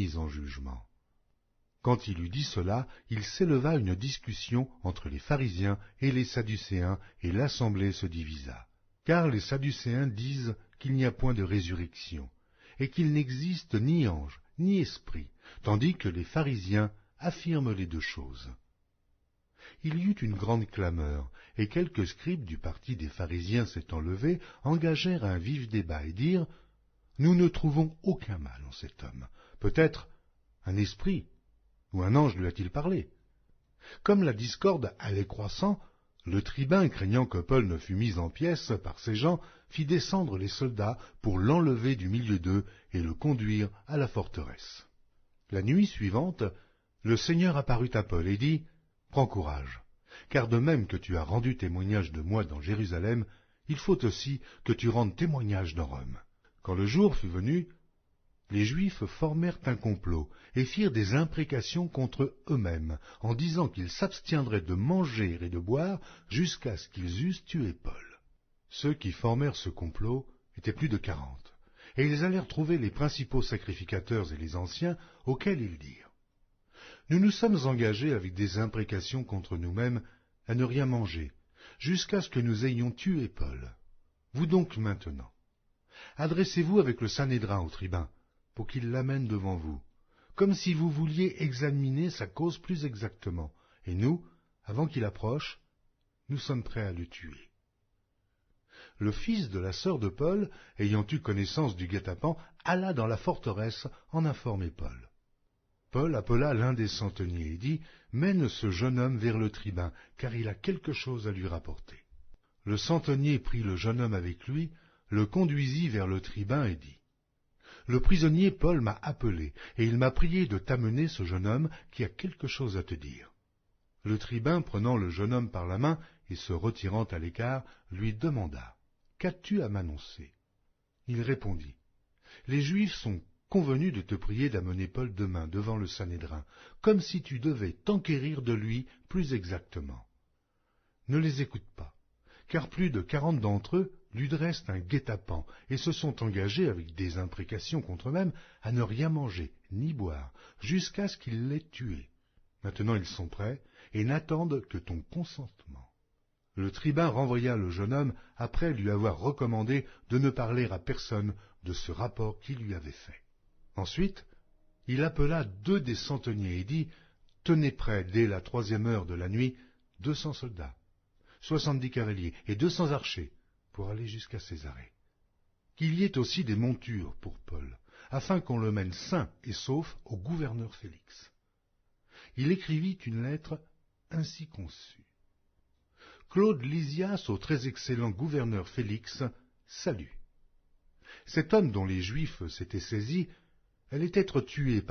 mis en jugement. Quand il eut dit cela, il s'éleva une discussion entre les pharisiens et les sadducéens, et l'assemblée se divisa. Car les sadducéens disent qu'il n'y a point de résurrection, et qu'il n'existe ni ange, ni esprit, tandis que les pharisiens affirment les deux choses. Il y eut une grande clameur, et quelques scribes du parti des pharisiens s'étant levés, engagèrent un vif débat et dirent « Nous ne trouvons aucun mal en cet homme. Peut-être un esprit ou un ange lui a-t-il parlé ?» Comme la discorde allait croissant, le tribun, craignant que Paul ne fût mis en pièces par ces gens, fit descendre les soldats pour l'enlever du milieu d'eux et le conduire à la forteresse. La nuit suivante, le Seigneur apparut à Paul et dit « Prends courage, car de même que tu as rendu témoignage de moi dans Jérusalem, il faut aussi que tu rendes témoignage dans Rome. » Quand le jour fut venu, les Juifs formèrent un complot et firent des imprécations contre eux-mêmes, en disant qu'ils s'abstiendraient de manger et de boire jusqu'à ce qu'ils eussent tué Paul. Ceux qui formèrent ce complot étaient plus de 40, et ils allèrent trouver les principaux sacrificateurs et les anciens, auxquels ils dirent « Nous nous sommes engagés avec des imprécations contre nous-mêmes à ne rien manger, jusqu'à ce que nous ayons tué Paul. Vous donc maintenant, adressez-vous avec le Sanhédrin au tribun, pour qu'il l'amène devant vous, comme si vous vouliez examiner sa cause plus exactement, et nous, avant qu'il approche, nous sommes prêts à le tuer. » Le fils de la sœur de Paul, ayant eu connaissance du guet-apens, alla dans la forteresse en informer Paul. Paul appela l'un des centeniers et dit « Mène ce jeune homme vers le tribun, car il a quelque chose à lui rapporter. » Le centenier prit le jeune homme avec lui, le conduisit vers le tribun et dit « Le prisonnier Paul m'a appelé, et il m'a prié de t'amener ce jeune homme qui a quelque chose à te dire. » Le tribun, prenant le jeune homme par la main et se retirant à l'écart, lui demanda « Qu'as-tu à m'annoncer » Il répondit « Les Juifs sont convenus de te prier d'amener Paul demain devant le Sanhédrin, comme si tu devais t'enquérir de lui plus exactement. Ne les écoute pas, car plus de 40 d'entre eux lui dressent un guet-apens et se sont engagés avec des imprécations contre eux-mêmes à ne rien manger ni boire jusqu'à ce qu'il l'ait tué. Maintenant ils sont prêts et n'attendent que ton consentement. » Le tribun renvoya le jeune homme après lui avoir recommandé de ne parler à personne de ce rapport qu'il lui avait fait. Ensuite, il appela 2 des centeniers et dit « Tenez prêts dès la 3e heure de la nuit 200 soldats, 70 cavaliers et 200 archers pour aller jusqu'à Césarée. Qu'il y ait aussi des montures pour Paul, afin qu'on le mène sain et sauf au gouverneur Félix. » Il écrivit une lettre ainsi conçue. Claude Lysias au très excellent gouverneur Félix, salut. Cet homme dont les Juifs s'étaient saisis allait être tué par